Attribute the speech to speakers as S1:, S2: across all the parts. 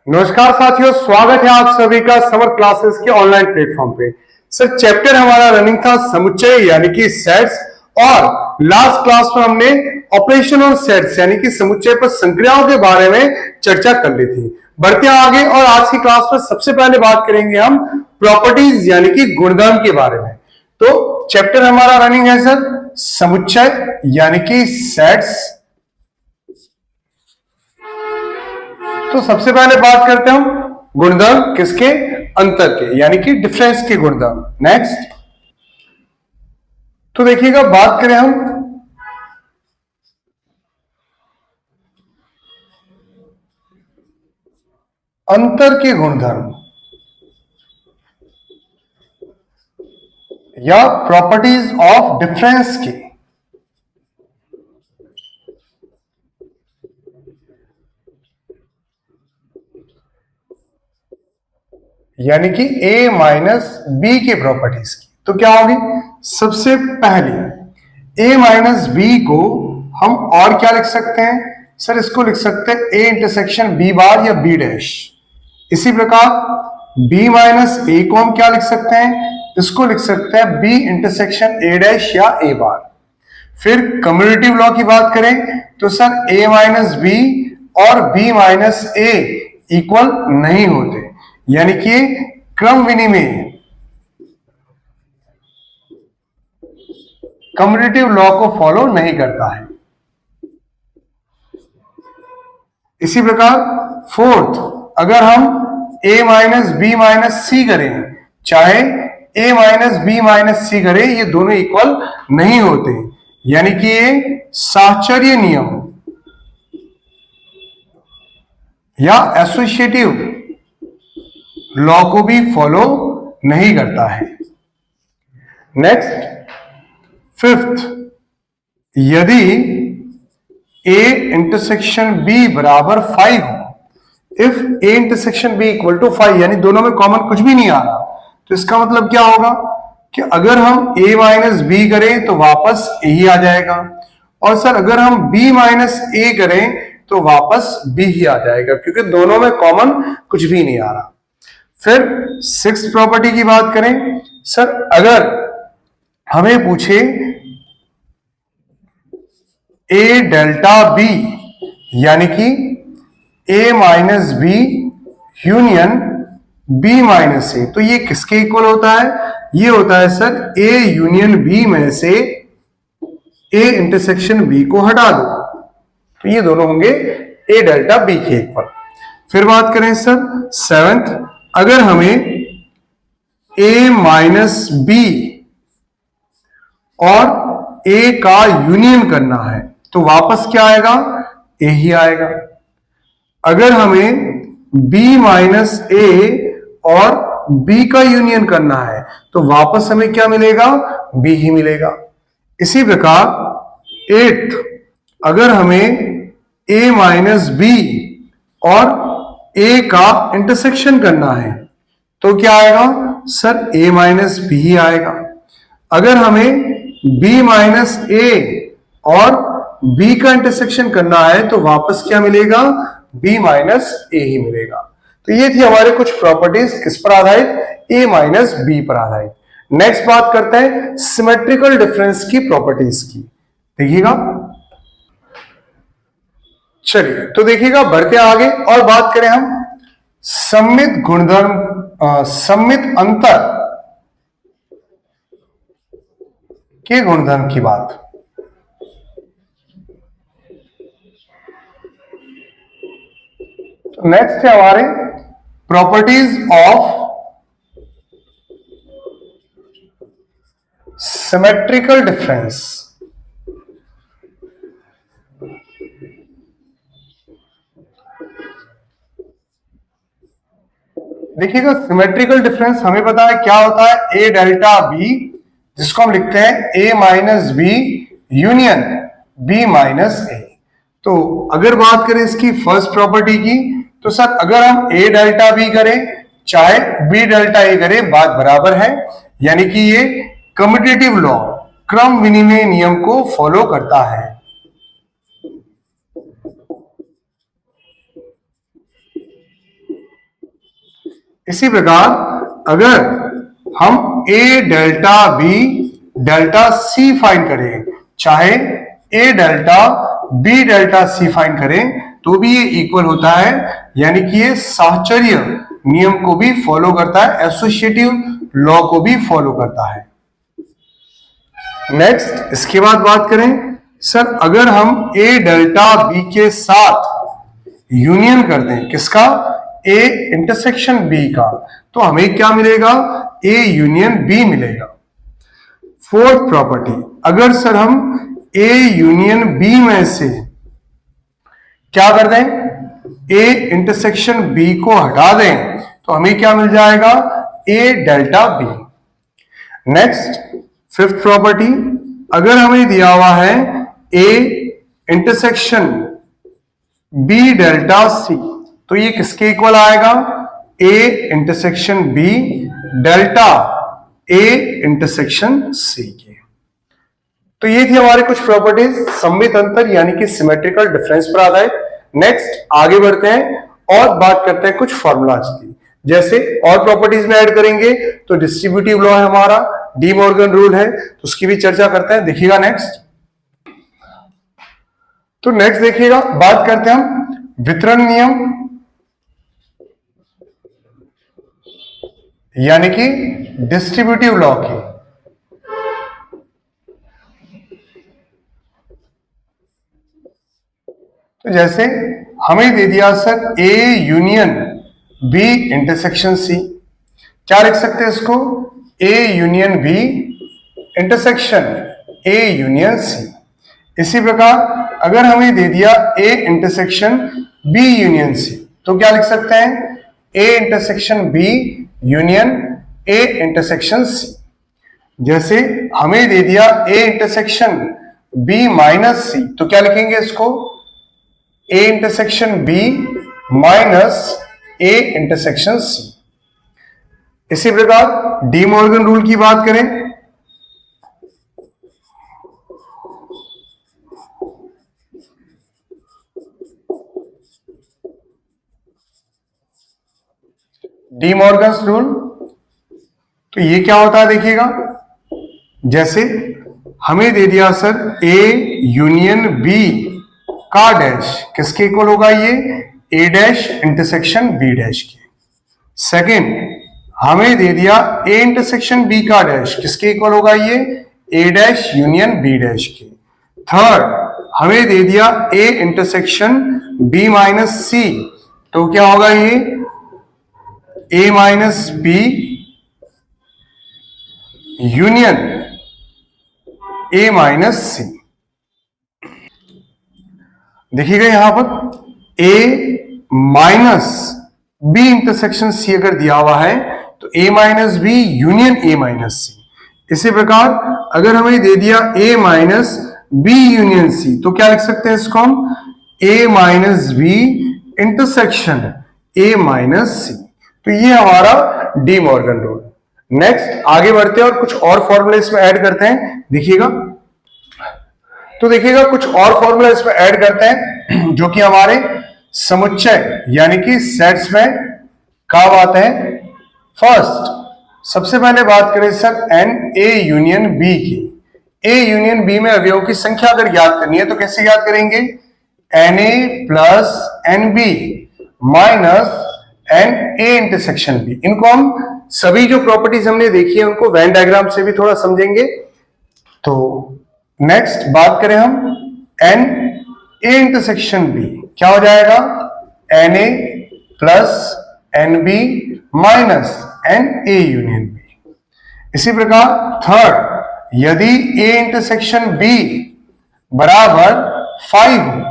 S1: नमस्कार साथियों, स्वागत है आप सभी का समर क्लासेस के ऑनलाइन प्लेटफॉर्म पे। सर चैप्टर हमारा रनिंग था समुच्चय यानी कि सेट्स, और लास्ट क्लास में हमने ऑपरेशन ऑन सेट्स यानी कि समुच्चय पर संक्रियाओं के बारे में चर्चा कर ली थी। बढ़ते हैं आगे और आज की क्लास में सबसे पहले बात करेंगे हम प्रॉपर्टीज यानी कि गुणधर्म के बारे में। तो चैप्टर हमारा रनिंग है सर समुच्चय यानी कि सेट्स। तो सबसे पहले बात करते हैं हम गुणधर्म किसके, अंतर के यानी कि डिफरेंस के गुणधर्म। नेक्स्ट तो देखिएगा, बात करें हम अंतर के गुणधर्म या प्रॉपर्टीज ऑफ डिफरेंस के। यानी कि a माइनस बी के प्रॉपर्टीज की। तो क्या होगी, सबसे पहले a माइनस बी को हम और क्या लिख सकते हैं सर, इसको लिख सकते हैं a इंटरसेक्शन b बार या b डैश। इसी प्रकार b माइनस a को हम क्या लिख सकते हैं, इसको लिख सकते हैं b इंटरसेक्शन a डैश या a बार। फिर कम्यूटेटिव लॉ की बात करें तो सर a माइनस बी और b माइनस a इक्वल नहीं होते, यानी कि क्रम विनिमय कम्यूटेटिव लॉ को फॉलो नहीं करता है। इसी प्रकार फोर्थ, अगर हम a माइनस बी माइनस सी करें, चाहे a माइनस बी माइनस सी करें, ये दोनों इक्वल नहीं होते, यानी कि ये साहचर्य नियम या एसोसिएटिव लॉ को भी फॉलो नहीं करता है। नेक्स्ट फिफ्थ, यदि a इंटरसेक्शन b बराबर 5 हो, if a intersection b equal to 5, यानी दोनों में कॉमन कुछ भी नहीं आ रहा, तो इसका मतलब क्या होगा कि अगर हम a माइनस बी करें तो वापस a ही आ जाएगा, और सर अगर हम b माइनस a करें तो वापस b ही आ जाएगा, क्योंकि दोनों में कॉमन कुछ भी नहीं आ रहा। फिर सिक्स प्रॉपर्टी की बात करें सर, अगर हमें पूछे a डेल्टा b यानी कि a minus B union b minus a, तो ये किसके इक्वल होता है, ये होता है सर a यूनियन b में से a इंटरसेक्शन b को हटा दो, तो ये दोनों होंगे a डेल्टा b के इक्वल। फिर बात करें सर सेवेंथ, अगर हमें a माइनस बी और a का यूनियन करना है तो वापस क्या आएगा, a ही आएगा। अगर हमें b माइनस a और b का यूनियन करना है तो वापस हमें क्या मिलेगा, b ही मिलेगा। इसी प्रकार एट्थ, अगर हमें a माइनस बी और a का इंटरसेक्शन करना है तो क्या आएगा सर, a माइनस बी ही आएगा। अगर हमें b माइनस a और b का इंटरसेक्शन करना है तो वापस क्या मिलेगा, b माइनस a ही मिलेगा। तो ये थी हमारे कुछ प्रॉपर्टीज किस पर आधारित, a माइनस b पर आधारित। नेक्स्ट बात करते हैं सिमेट्रिकल डिफरेंस की प्रॉपर्टीज की। देखिएगा, चलिए तो देखिएगा, बढ़ते आगे और बात करें हम सममित गुणधर्म, सममित अंतर के गुणधर्म की बात। नेक्स्ट है हमारे प्रॉपर्टीज ऑफ सिमेट्रिकल डिफरेंस। देखिएगा, सिमेट्रिकल डिफरेंस हमें पता है क्या होता है, a डेल्टा b, जिसको हम लिखते हैं a minus B union b minus a। तो अगर बात करें इसकी फर्स्ट प्रॉपर्टी की, तो सर अगर हम a डेल्टा b करें चाहे b डेल्टा a करें, बात बराबर है, यानी कि ये कम्यूटेटिव लॉ क्रम विनिमय नियम को फॉलो करता है। इसी प्रकार अगर हम A delta B delta C find करें, चाहे A delta B delta C find करें, तो भी ये इक्वल होता है, यानी कि ये साहचर्य नियम को भी फॉलो करता है, एसोसिएटिव लॉ को भी फॉलो करता है। नेक्स्ट इसके बाद बात करें, सर अगर हम ए डेल्टा बी के साथ यूनियन कर दें, किसका? ए इंटरसेक्शन बी का, तो हमें क्या मिलेगा? ए यूनियन बी मिलेगा। फोर्थ प्रॉपर्टी, अगर सर हम ए यूनियन बी में से क्या कर दें? ए इंटरसेक्शन बी को हटा दें, तो हमें क्या मिल जाएगा? A delta B. Next fifth property, अगर हमें दिया हुआ है A intersection B delta C, तो ये किसके इक्वल आएगा? A intersection B delta A intersection C के। तो ये थी हमारे कुछ प्रॉपर्टीज सममित अंतर यानी कि सिमेट्रिकल डिफरेंस पर आधारित। नेक्स्ट आगे बढ़ते हैं और बात करते हैं कुछ फॉर्मूलाज की, जैसे और प्रॉपर्टीज में ऐड करेंगे तो डिस्ट्रीब्यूटिव लॉ है हमारा, डी मॉर्गन रूल है, तो उसकी भी चर्चा करते हैं। देखिएगा नेक्स्ट, तो नेक्स्ट देखिएगा बात करते हैं हम वितरण नियम यानी कि डिस्ट्रीब्यूटिव लॉ की। तो जैसे हमें दे दिया sir A union B intersection C, क्या लिख सकते हैं इसको? A union B intersection A union C. इसी प्रकार अगर हमें दे दिया A intersection B union C, तो क्या लिख सकते हैं? A intersection B union A intersection C. जैसे हमें दे दिया A intersection B minus C, तो क्या लिखेंगे इसको? A intersection B minus A intersection C. इसी प्रकार डी मॉर्गन रूल की बात करें, डी मॉर्गन्स रूल, तो ये क्या होता है देखिएगा, जैसे हमें दे दिया सर ए यूनियन बी का डैश किसके इक्वल होगा? ये A dash intersection B dash के। सेकंड हमें दे दिया ए इंटरसेक्शन बी का डैश किसके इक्वल होगा? ये A dash union B dash के। थर्ड हमें दे दिया A intersection B minus C, तो क्या होगा? ये A minus B union A minus C. देखिएगा यहां पर A minus B intersection C अगर दिया हुआ है तो A minus B union A minus C. इसी प्रकार अगर हमें दे दिया A minus B union C, तो क्या लिख सकते हैं इसको हम? A minus B intersection A minus C. तो ये हमारा डी मॉर्गन रूल। नेक्स्ट आगे बढ़ते हैं और कुछ और फॉर्मूले इसमें ऐड करते हैं, देखिएगा। तो देखिएगा कुछ और फॉर्मूला इसमें ऐड करते हैं जो कि हमारे समुच्चय यानी कि सेट्स में काम आते हैं। फर्स्ट सबसे पहले बात करें sir N A union B की। ए यूनियन बी में अवयवों की संख्या अगर याद करनी है तो कैसे याद करेंगे? N A plus n B minus N A intersection B. इनको हम सभी जो प्रॉपर्टीज हमने देखी है उनको वेन डायग्राम से भी थोड़ा समझेंगे। तो नेक्स्ट बात करें हम एन ए इंटरसेक्शन बी, क्या हो जाएगा? N A plus n B minus N A union B. इसी प्रकार थर्ड, यदि ए इंटरसेक्शन बी बराबर 5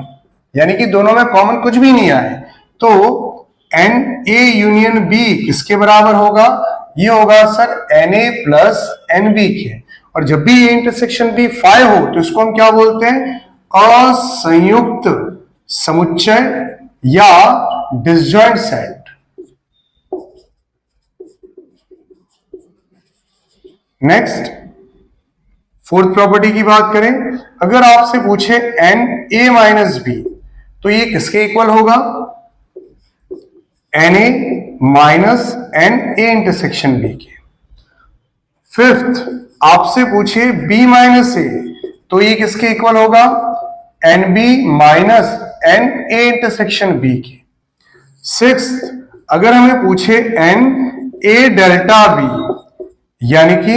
S1: यानी कि दोनों में कॉमन कुछ भी नहीं आए, तो एन ए यूनियन बी किसके बराबर होगा? ये होगा sir N A plus n B के। और जब भी ए इंटरसेक्शन बी 5 हो तो इसको हम क्या बोलते हैं? असंयुक्त समुच्चय या disjoint set. Next fourth property की बात करें, अगर आपसे पूछे एन ए माइनस बी तो ये किसके इक्वल होगा? N A minus N A intersection B के। फिफ्थ, आपसे पूछे बी माइनस ए, तो ये किसके इक्वल होगा? N B minus N A intersection B के। सिक्स्थ, अगर हमें पूछे एन ए डेल्टा बी, यानी कि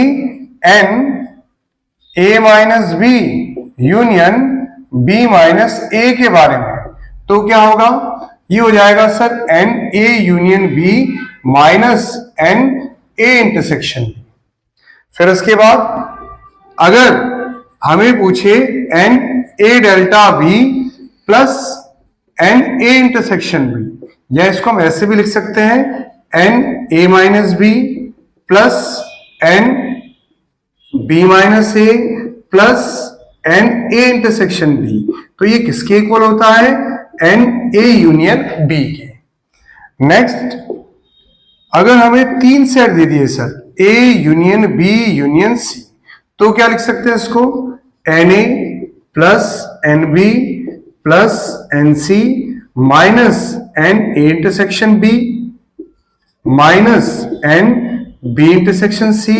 S1: N A minus B union B minus A के बारे में, तो क्या होगा? ये हो जाएगा sir N A union B minus N A intersection B. फिर उसके बाद अगर हमें पूछे N A delta B plus N A intersection B, या इसको हम ऐसे भी लिख सकते हैं n A minus B plus n B minus A plus N A intersection B, तो ये किसके इक्वल होता है? एन ए यूनियन बी के। नेक्स्ट, अगर हमें 3 सेट दे दिए sir A union B union C, तो क्या लिख सकते हैं इसको? N A plus n B plus n C minus N A intersection B minus n B intersection C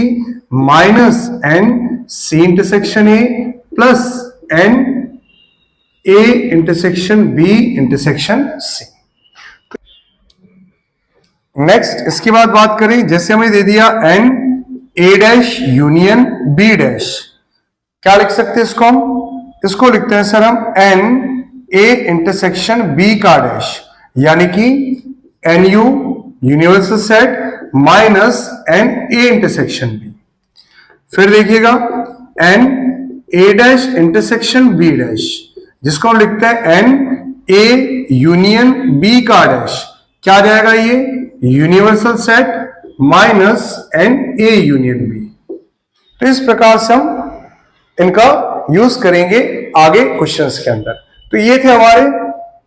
S1: minus n C intersection A plus N A intersection B intersection C. Next, इसके बाद बात करें, जैसे हमें दे दिया n A dash union B dash, क्या लिख सकते हैं इसको? हम इसको लिखते हैं सर हम एन ए इंटरसेक्शन बी का डैश, यानी कि n U universal set minus N A intersection B. फिर देखिएगा n A dash intersection B dash, जिसको हम लिखते हैं एन ए यूनियन बी का डैश, क्या जाएगा? ये universal set minus N A union B. तो इस प्रकार से हम इनका यूज करेंगे आगे क्वेश्चंस के अंदर। तो ये थे हमारे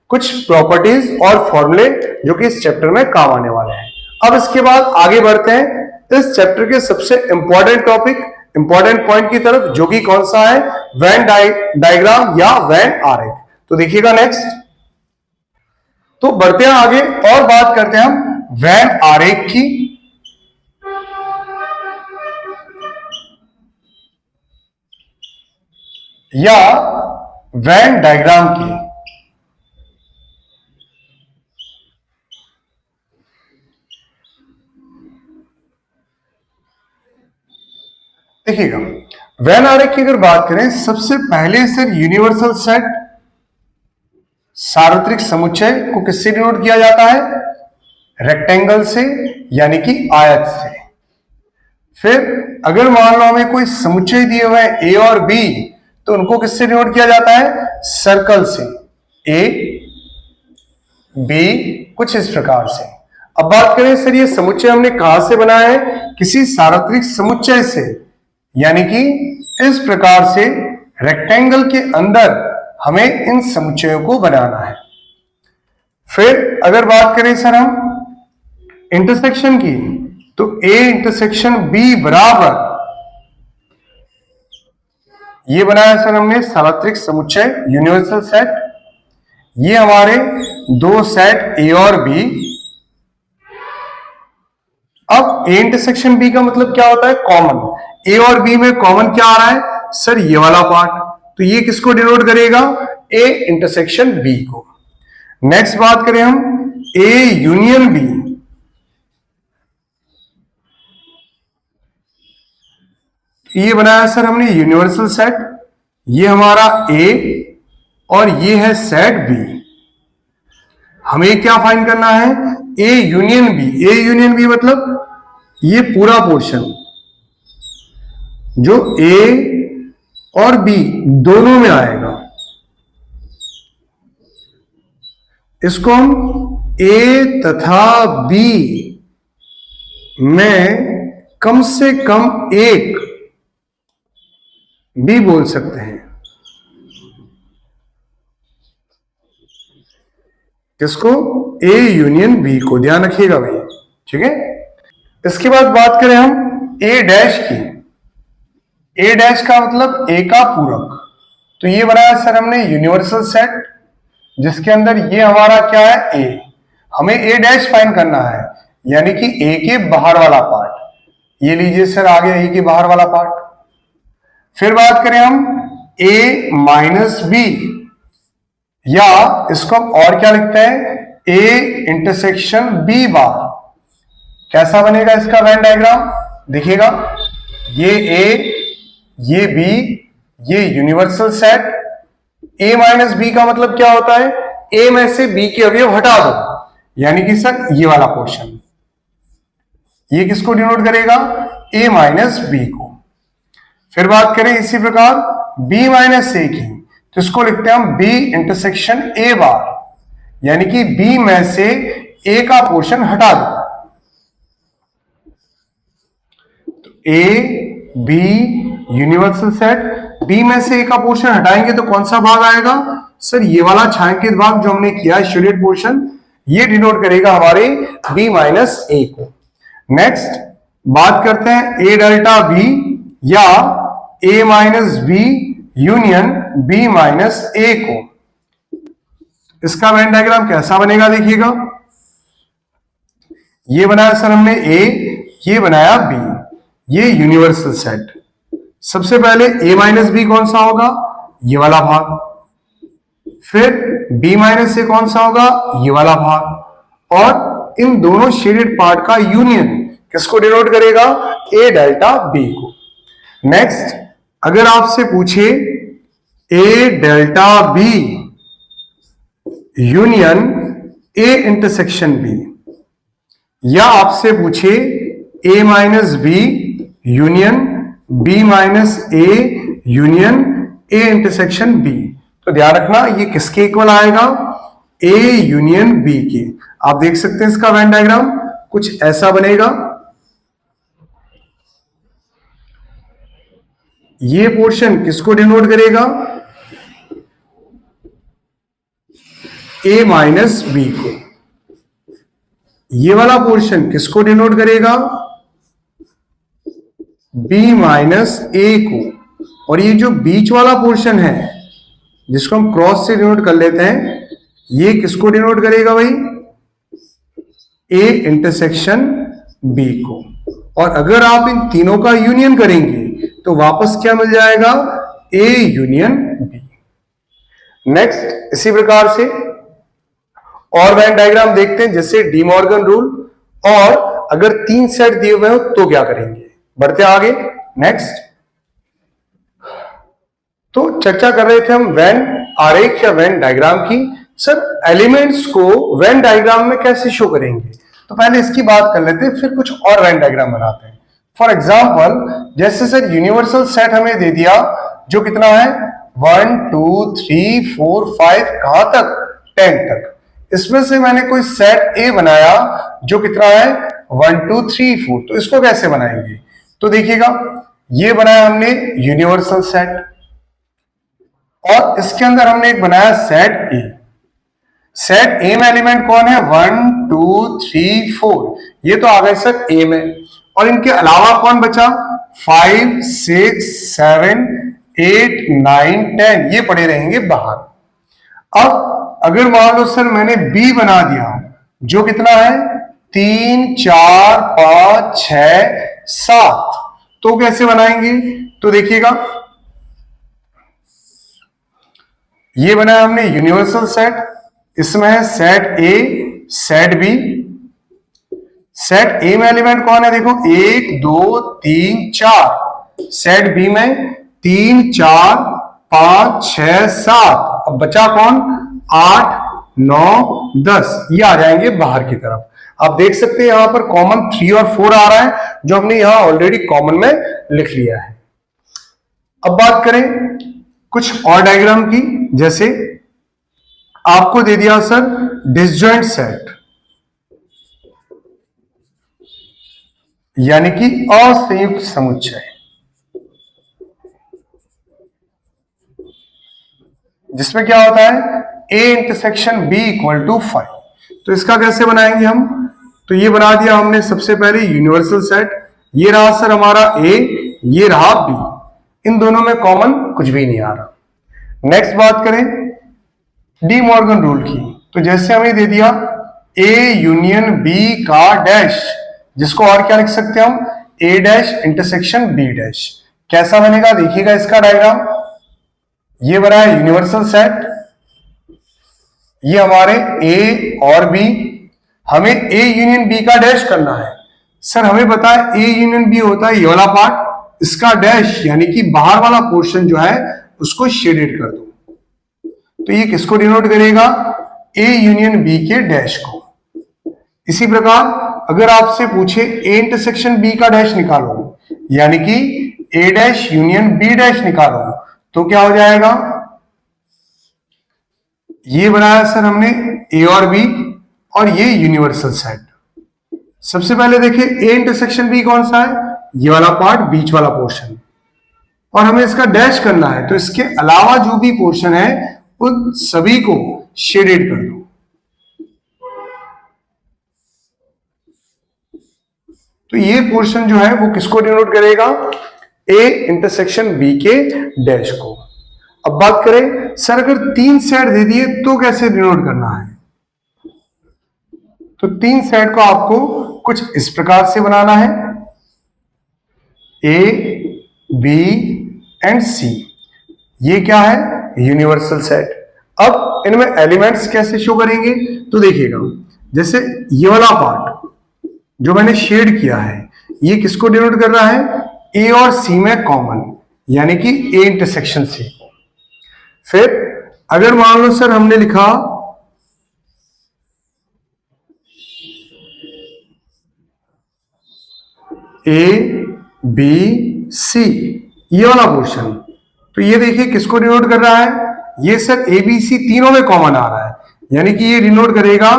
S1: कुछ प्रॉपर्टीज और फॉर्मूले जो कि इस चैप्टर में काम आने वाले हैं। अब इसके बाद आगे बढ़ते हैं इस चैप्टर के सबसे इंपॉर्टेंट टॉपिक, इंपॉर्टेंट पॉइंट की तरफ, जो कि कौन सा है? वेन डायग्राम या वेन आरेख। तो देखिएगा नेक्स्ट, तो बढ़ते हैं आगे और बात करते हैं हम वेन आरेख की। या वेन डायग्राम की। देखिएगा वेन आरेख की अगर बात करें, सबसे पहले सर यूनिवर्सल सेट सार्वत्रिक समुच्चय को किससे डिनोट किया जाता है? रेक्टेंगल से, यानी कि आयत से। फिर अगर मान लो हमें कोई समुच्चय दिए हुए हैं ए और बी, तो उनको किससे डिनोट किया जाता है? सर्कल से, ए बी, कुछ इस प्रकार से। अब बात करें सर ये समुच्चय हमने कहां से बनाया है? किसी सार्वत्रिक समुच्चय से, यानी कि इस प्रकार से रेक्टेंगल के अंदर हमें इन समुच्चयों को बनाना है। फिर अगर बात करें सर हम इंटरसेक्शन की, तो ए इंटरसेक्शन बी बराबर, ये बनाया सर हमने सार्वत्रिक समुच्चय यूनिवर्सल सेट। ये हमारे दो सेट ए और बी। अब ए इंटरसेक्शन बी का मतलब क्या होता है? कॉमन। ए और बी में कॉमन क्या आ रहा है सर? ये वाला पार्ट। तो ये किसको डिनोट करेगा? ए इंटरसेक्शन बी को। नेक्स्ट बात करें हम ए यूनियन बी। ये बनाया सर हमने यूनिवर्सल सेट। ये हमारा ए और ये है सेट बी। हमें क्या फाइंड करना है? A union B. A union B मतलब ये पूरा पोर्शन जो ए और बी दोनों में आएगा, इसको हम ए तथा बी में कम से कम एक भी बोल सकते हैं। किसको? ए यूनियन बी को। ध्यान रखिएगा भैया, ठीक है। इसके बाद बात करें हम ए डैश की। ए डैश का मतलब ए का पूरक। तो ये बनाया सर हमने यूनिवर्सल सेट, जिसके अंदर ये हमारा क्या है? ए। हमें ए डैश फाइंड करना है, यानी कि ए के बाहर वाला पार्ट। ये लीजिए सर, आ गया ए के बाहर वाला पार्ट। फिर बात करें हम ए माइनस बी, या इसको हम और क्या लिखते हैं, ए इंटरसेक्शन बी बार। कैसा बनेगा इसका वेन डायग्राम, देखिएगा ये ए, ये बी, ये यूनिवर्सल सेट। ए माइनस बी का मतलब क्या होता है, ए में से बी के अवयव हटा दो, यानी कि सर ये वाला पोर्शन, ये किसको डिनोट करेगा, ए माइनस बी को। फिर बात करें इसी प्रकार बी माइनस ए की, तो इसको लिखते हैं हम बी इंटरसेक्शन ए बार, यानी कि बी में से ए का पोर्शन हटा दो। तो A B universal set, B में से ए का पोर्शन हटाएंगे तो कौन सा भाग आएगा, सर ये वाला छायांकित भाग जो हमने किया है शेडेड पोर्शन, ये डिनोट करेगा हमारे बी माइनस ए को। नेक्स्ट बात करते हैं ए डेल्टा बी या A minus B union B minus A को। इसका वेन डायग्राम कैसा बनेगा, देखिएगा ये बनाया सर हमने ए, ये बनाया बी, ये यूनिवर्सल सेट। सबसे पहले ए माइनस बी कौन सा होगा, ये वाला भाग। फिर बी माइनस ए कौन सा होगा, ये वाला भाग। और इन दोनों शेडेड पार्ट का यूनियन किसको डिनोट करेगा, ए डेल्टा बी को। नेक्स्ट अगर आपसे पूछे A delta B union A intersection B, या आपसे पूछे A minus B union B minus A union A intersection B, तो ध्यान रखना ये किसके इक्वल आएगा, ए यूनियन बी के। आप देख सकते हैं इसका वेन डायग्राम कुछ ऐसा बनेगा। ये पोर्शन किसको डिनोट करेगा, ए माइनस बी को। ये वाला पोर्शन किसको डिनोट करेगा, बी माइनस ए को। और ये जो बीच वाला पोर्शन है जिसको हम क्रॉस से डिनोट कर लेते हैं, ये किसको डिनोट करेगा भाई, ए इंटरसेक्शन बी को। और अगर आप इन तीनों का यूनियन करेंगे तो वापस क्या मिल जाएगा, ए यूनियन बी। नेक्स्ट इसी प्रकार से और वेन डायग्राम देखते हैं, जैसे डी मॉर्गन रूल। और अगर 3 सेट दिए हुए हो तो क्या करेंगे, बढ़ते आगे। नेक्स्ट तो चर्चा कर रहे थे हम वेन आरेख या वेन डायग्राम की। सर एलिमेंट्स को वेन डायग्राम में कैसे शो करेंगे, तो पहले इसकी बात कर लेते हैं, फिर कुछ और वेन डायग्राम बनाते हैं। फॉर एग्जाम्पल जैसे सर यूनिवर्सल सेट हमें दे दिया जो कितना है 1 2 3 4 5 कहां तक, 10 तक। इसमें से मैंने कोई सेट ए बनाया जो कितना है 1 2 3 4, तो इसको कैसे बनाएंगे, तो देखिएगा ये बनाया हमने यूनिवर्सल सेट, और इसके अंदर हमने एक बनाया सेट ए। सेट ए में एलिमेंट कौन है, 1 2 3 4, ये तो आ गए सर ए में। और इनके अलावा कौन बचा, 5 6 7 8 9 10, ये पड़े रहेंगे बाहर। अब अगर मान लो सर मैंने बी बना दिया जो कितना है 3 4 5 6 7, तो कैसे बनाएंगे, तो देखिएगा ये बनाया हमने यूनिवर्सल सेट, इसमें है set A set B. Set A में एलिमेंट कौन है, देखो 1 2 3 4, सेट बी में 3 4 5 6 7, अब बचा कौन 8 9 10, ये आ जाएंगे बाहर की तरफ। आप देख सकते हैं यहां पर कॉमन 3 और 4 आ रहा है जो हमने यहां ऑलरेडी कॉमन में लिख लिया है। अब बात करें कुछ और डायग्राम की, जैसे आपको दे दिया सर डिसजॉइंट सेट, यानी कि असंयुक्त समुच्चय, जिसमें क्या होता है A intersection B equal to 5। तो इसका कैसे बनाएंगे हम, तो ये बना दिया हमने सबसे पहले यूनिवर्सल सेट, ये रहा सर हमारा ए, ये रहा बी, इन दोनों में कॉमन कुछ भी नहीं आ रहा। नेक्स्ट बात करें डी मॉर्गन रूल की, तो जैसे हमें दे दिया ए यूनियन बी का डैश, जिसको और क्या लिख सकते हैं हम, ए डैश इंटरसेक्शन बी डैश। कैसा बनेगा देखिएगा इसका डायग्राम। ये बना है यूनिवर्सल सेट, ये हमारे ए और बी, हमें ए यूनियन बी का डैश करना है। सर हमें पता है ए यूनियन बी होता है ये वाला पार्ट, इसका डैश यानी कि बाहर वाला पोर्शन जो है उसको शेडेड कर दो। तो ये किसको डिनोट करेगा, ए यूनियन बी के डैश को। इसी प्रकार अगर आपसे पूछे ए इंटरसेक्शन बी का डैश निकालो, यानी कि ए डैश यूनियन बी डैश निकालो, तो क्या हो जाएगा, ये बनाया सर हमने ए और बी और ये यूनिवर्सल सेट। सबसे पहले देखिए ए इंटरसेक्शन बी कौन सा है, ये वाला पार्ट, बीच वाला पोर्शन, और हमें इसका डैश करना है। तो इसके अलावा जो भी पोर्शन है उन सभी को शेडेड कर दो। तो ये पोर्शन जो है वो किसको डिनोट करेगा, ए इंटरसेक्शन बी के डैश को। अब बात करें सर अगर 3 सेट दे दिए तो कैसे डिनोट करना है। तो 3 सेट को आपको कुछ इस प्रकार से बनाना है, ए बी एंड सी। ये क्या है, यूनिवर्सल सेट। अब इनमें एलिमेंट्स कैसे शो करेंगे, तो देखिएगा जैसे ये वाला पार्ट जो मैंने शेड किया है ये किसको डिनोट कर रहा है, ए और सी में कॉमन, यानी कि ए इंटरसेक्शन सी। फिर अगर मान लो सर हमने लिखा ए बी सी, ये वाला पोर्शन, तो ये देखिए किसको डिनोट कर रहा है, ये सर ए बी सी तीनों में कॉमन आ रहा है, यानी कि ये डिनोट करेगा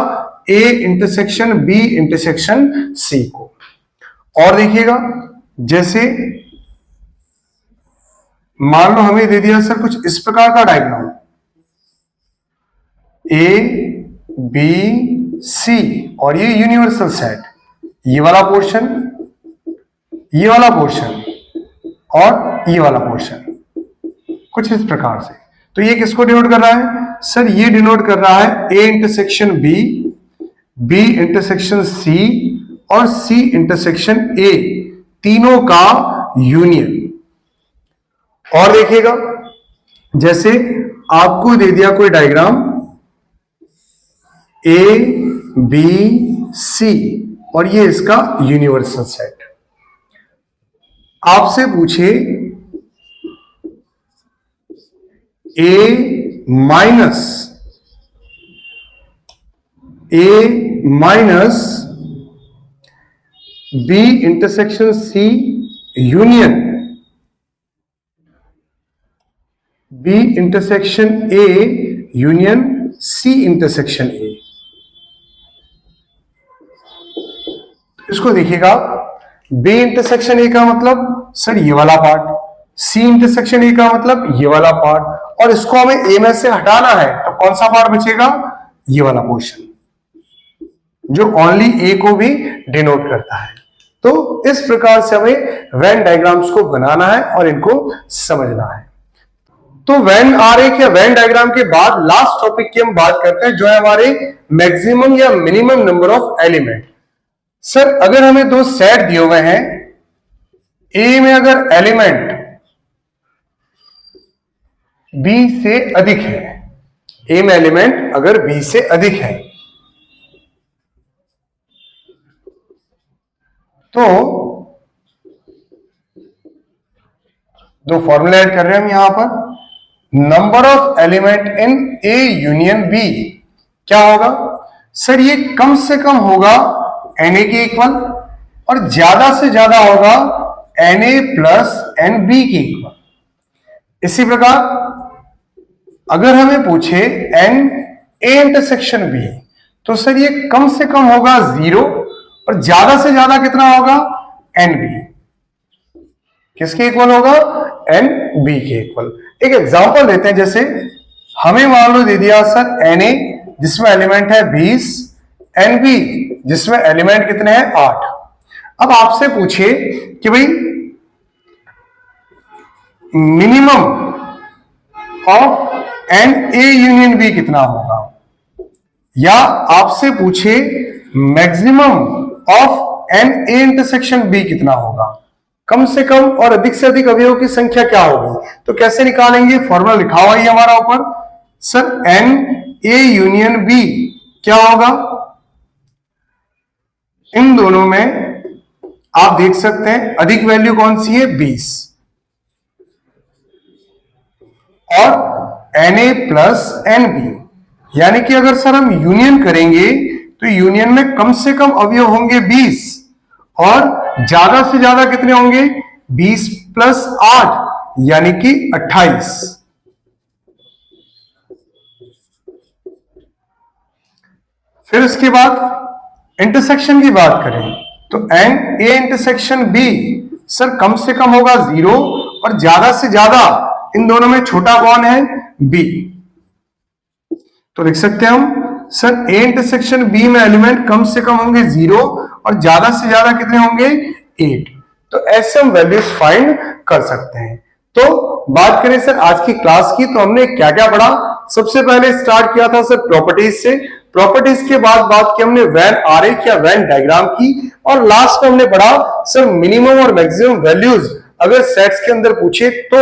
S1: A intersection B intersection C को। और देखिएगा जैसे मान लो हमें दे दिया सर कुछ इस प्रकार का डायग्राम, ए बी सी और ये यूनिवर्सल सेट, ये वाला पोर्शन, ये वाला पोर्शन और ये वाला पोर्शन, कुछ इस प्रकार से। तो ये किसको डिनोट कर रहा है, सर ये डिनोट कर रहा है A intersection B, B intersection C और सी इंटरसेक्शन ए, तीनों का यूनियन। और देखिएगा जैसे आपको दे दिया कोई डायग्राम ए बी सी और ये इसका यूनिवर्सल सेट, आपसे पूछे A minus B intersection C union B intersection A union C intersection A. इसको देखिएगा, बी इंटरसेक्शन ए का मतलब सर ये वाला पार्ट, सी इंटरसेक्शन ए का मतलब ये वाला पार्ट, और इसको हमें ए में से हटाना है तो कौन सा पार्ट बचेगा, ये वाला पोर्शन जो ओनली ए को भी डिनोट करता है। तो इस प्रकार से हमें वेन डायग्राम्स को बनाना है और इनको समझना है। तो वेन आरेख या वेन डायग्राम के बाद लास्ट टॉपिक की हम बात करते हैं जो है हमारे मैक्सिमम या minimum number of element. Sir अगर हमें 2 सेट दिए हुए हैं, ए में अगर एलिमेंट बी से अधिक है, ए में एलिमेंट अगर बी से अधिक है, तो 2 फॉर्मूला ऐड कर रहे हैं हम यहां पर। Number of element in A union B क्या होगा, सर ये कम से कम होगा Na के इक्वल और ज्यादा से ज्यादा होगा Na प्लस Nb के इक्वल। इसी प्रकार अगर हमें पूछे N A इंटरसेक्शन B, तो सर ये कम से कम होगा 0 और ज्यादा से ज्यादा कितना होगा, Nb। किसके इक्वल होगा, Nb के इक्वल। एक एग्जांपल देते हैं, जैसे हमें मान लो दे दिया सर Na जिसमें एलिमेंट है 20, Nb जिसमें एलिमेंट कितने हैं 8। अब आपसे पूछे कि भाई minimum of n A union B कितना होगा, या आपसे पूछे maximum of n A intersection B कितना होगा, कम से कम और अधिक से अधिक अवयवों की संख्या क्या होगी, तो कैसे निकालेंगे, फॉर्मूला लिखा हुआ है हमारा ऊपर। Sir N A union B क्या होगा, इन दोनों में आप देख सकते हैं अधिक वैल्यू कौन सी है 20, और n A plus n B, यानी कि अगर सर हम यूनियन करेंगे तो यूनियन में कम से कम अवयव होंगे 20 और ज्यादा से ज्यादा कितने होंगे 20 प्लस 8 यानी कि 28। फिर उसके बाद इंटरसेक्शन की बात करें तो N A intersection B sir कम से कम होगा 0 और ज्यादा से ज्यादा इन दोनों में छोटा कौन है बी, तो लिख सकते हैं हम सर ए इंटरसेक्शन बी में एलिमेंट कम से कम होंगे 0 और ज्यादा से ज्यादा कितने होंगे 8। तो ऐसे हम वैल्यूज फाइंड कर सकते हैं। तो बात करें सर आज की क्लास की, तो हमने क्या क्या पढ़ा। सबसे पहले स्टार्ट किया था सर प्रॉपर्टीज से, प्रॉपर्टीज के बाद बात की हमने वेन आरेख या वेन डायग्राम की, और लास्ट में हमने पढ़ा सर मिनिमम और मैक्सिमम वैल्यूज अगर सेट्स के अंदर पूछे तो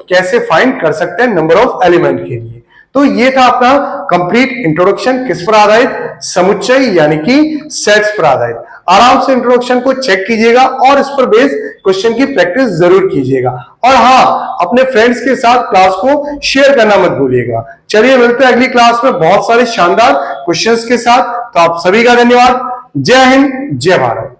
S1: कैसे फाइंड कर सकते हैं नंबर ऑफ एलिमेंट के लिए। तो ये था अपना कंप्लीट इंट्रोडक्शन, किस पर आधारित, समुच्चय यानी कि सेट्स पर आधारित। आराम से इंट्रोडक्शन को चेक कीजिएगा और इस पर बेस्ड क्वेश्चन की प्रैक्टिस जरूर कीजिएगा, और हाँ अपने फ्रेंड्स के साथ क्लास को शेयर करना मत भूलिएगा। चलिए मिलते हैं अगली क्लास में बहुत सारे शानदार क्वेश्चंस के साथ। तो आप सभी का धन्यवाद। जय हिंद, जय भारत।